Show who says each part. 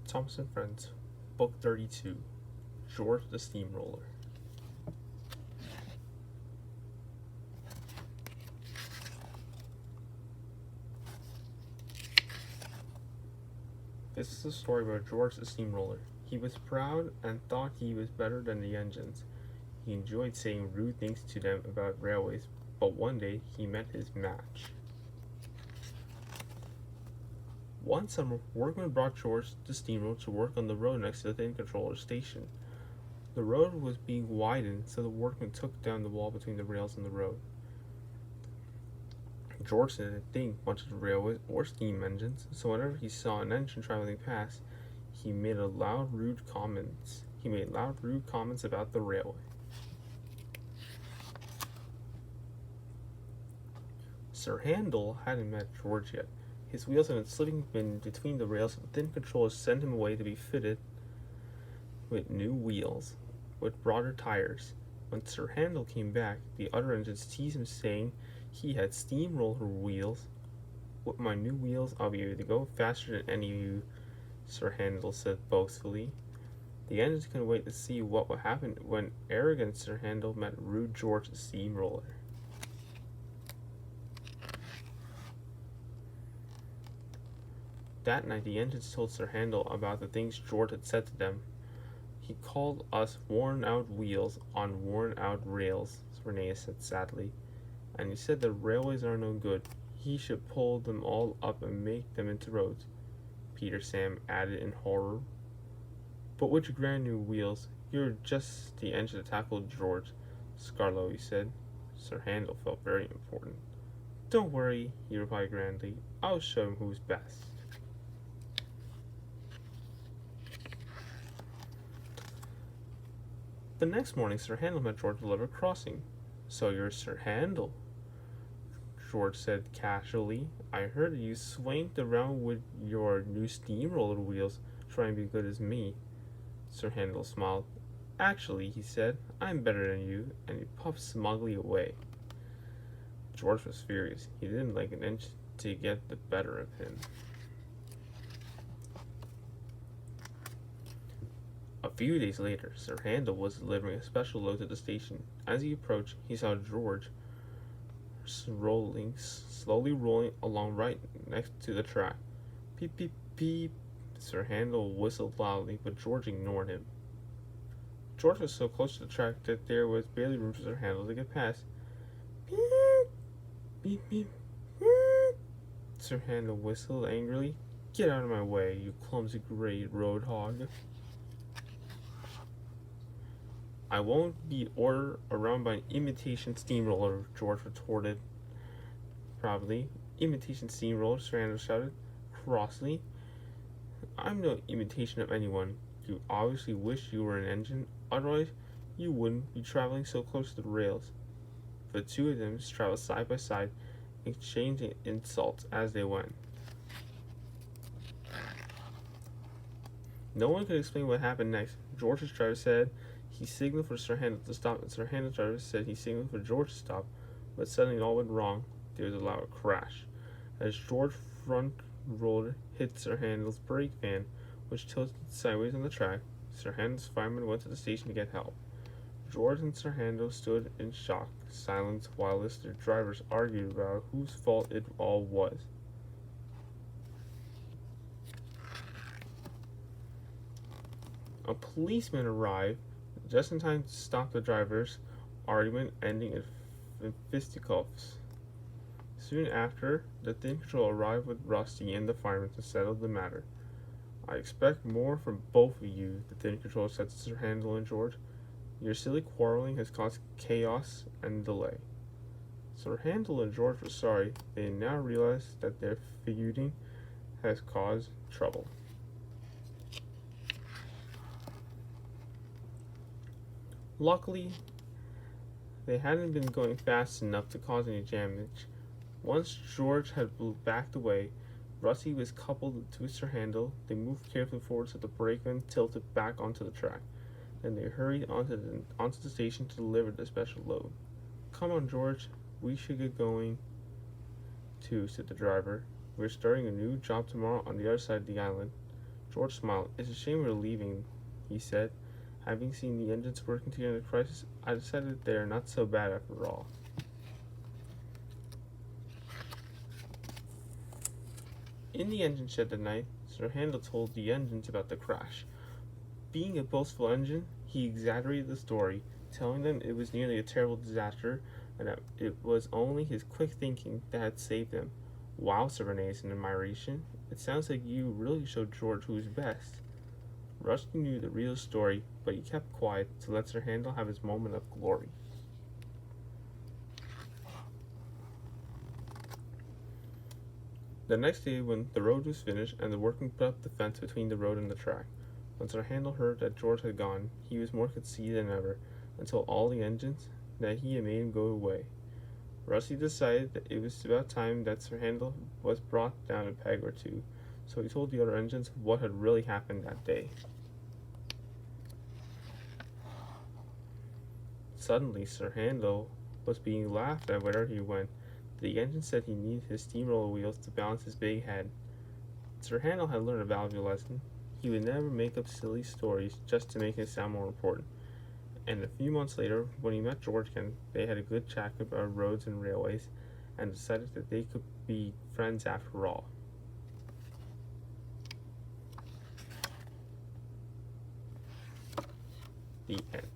Speaker 1: Thomas and Friends, Book 32, George the Steamroller. This is a story about George the Steamroller. He was proud and thought he was better than the engines. He enjoyed saying rude things to them about railways, but one day he met his match. One summer, workmen brought George the Steamroller to work on the road next to the train controller station. The road was being widened, so the workmen took down the wall between the rails and the road. George didn't think much of railways or steam engines, so whenever he saw an engine traveling past, he made loud, rude comments about the railway. Sir Handel hadn't met George yet. His wheels had been slipping between the rails, and the thin controller sent him away to be fitted with new wheels, with broader tires. When Sir Handel came back, the other engines teased him, saying he had steamroller wheels. With my new wheels, I'll be able to go faster than any of you, Sir Handel said boastfully. The engines couldn't wait to see what would happen when arrogant Sir Handel met rude George the Steamroller. That night, the engines told Sir Handel about the things George had said to them. He called us worn-out wheels on worn-out rails, Renee said sadly, and he said the railways are no good. He should pull them all up and make them into roads, Peter Sam added in horror. But with your grand new wheels, you're just the engine to tackle George, Scarlowy said. Sir Handel felt very important. Don't worry, he replied grandly. I'll show him who's best. The next morning, Sir Handel met George at the River crossing. So you're Sir Handel, George said casually. I heard you swanked around with your new steamroller wheels, trying to be good as me. Sir Handel smiled. Actually, he said, I'm better than you, and he puffed smugly away. George was furious. He didn't like an inch to get the better of him. A few days later, Sir Handel was delivering a special load to the station. As he approached, he saw George slowly rolling along right next to the track. Peep, peep, peep. Sir Handel whistled loudly, but George ignored him. George was so close to the track that there was barely room for Sir Handel to get past. Beep, beep, beep, beep. Sir Handel whistled angrily. Get out of my way, you clumsy gray road hog. I won't be ordered around by an imitation steamroller, George retorted proudly. Imitation steamroller, Sir Handel shouted crossly. I'm no imitation of anyone. You obviously wish you were an engine, otherwise you wouldn't be traveling so close to the rails. The two of them traveled side by side, exchanging insults as they went. No one could explain what happened next. George's driver said he signaled for Sir Handel to stop, and Sir Handel's driver said he signaled for George to stop, but suddenly it all went wrong. There was a loud crash as George's front roller hit Sir Handel's brake van, which tilted sideways on the track. Sir Handel's fireman went to the station to get help. George and Sir Handel stood in shock, silence, while their drivers argued about whose fault it all was. A policeman arrived just in time to stop the drivers' argument, ending in fisticuffs. Soon after, the thin control arrived with Rusty and the fireman to settle the matter. I expect more from both of you, the thin control said to Sir Handel and George. Your silly quarreling has caused chaos and delay. Sir Handel and George were sorry. They now realized that their feuding has caused trouble. Luckily, they hadn't been going fast enough to cause any damage. Once George had backed away, Rusty was coupled to Sir Handel. They moved carefully forward so the brakeman tilted back onto the track. Then they hurried onto the station to deliver the special load. Come on, George, we should get going too, said the driver. We're starting a new job tomorrow on the other side of the island. George smiled. "It's a shame we're leaving," he said. "Having seen the engines working together in a crisis, I decided they are not so bad after all." In the engine shed that night, Sir Handel told the engines about the crash. Being a boastful engine, he exaggerated the story, telling them it was nearly a terrible disaster and that it was only his quick thinking that had saved them. "Wow," said Renee's in admiration. "It sounds like you really showed George who's best." Rusty knew the real story, but he kept quiet to let Sir Handel have his moment of glory. The next day, when the road was finished and the workmen put up the fence between the road and the track, when Sir Handel heard that George had gone, he was more conceited than ever, and told all the engines that he had made him go away. Rusty decided that it was about time that Sir Handel was brought down a peg or two, so he told the other engines what had really happened that day. Suddenly, Sir Handel was being laughed at wherever he went. The engine said he needed his steamroller wheels to balance his big head. Sir Handel had learned a valuable lesson. He would never make up silly stories just to make it sound more important. And a few months later, when he met George again, they had a good chat about roads and railways, and decided that they could be friends after all. The end.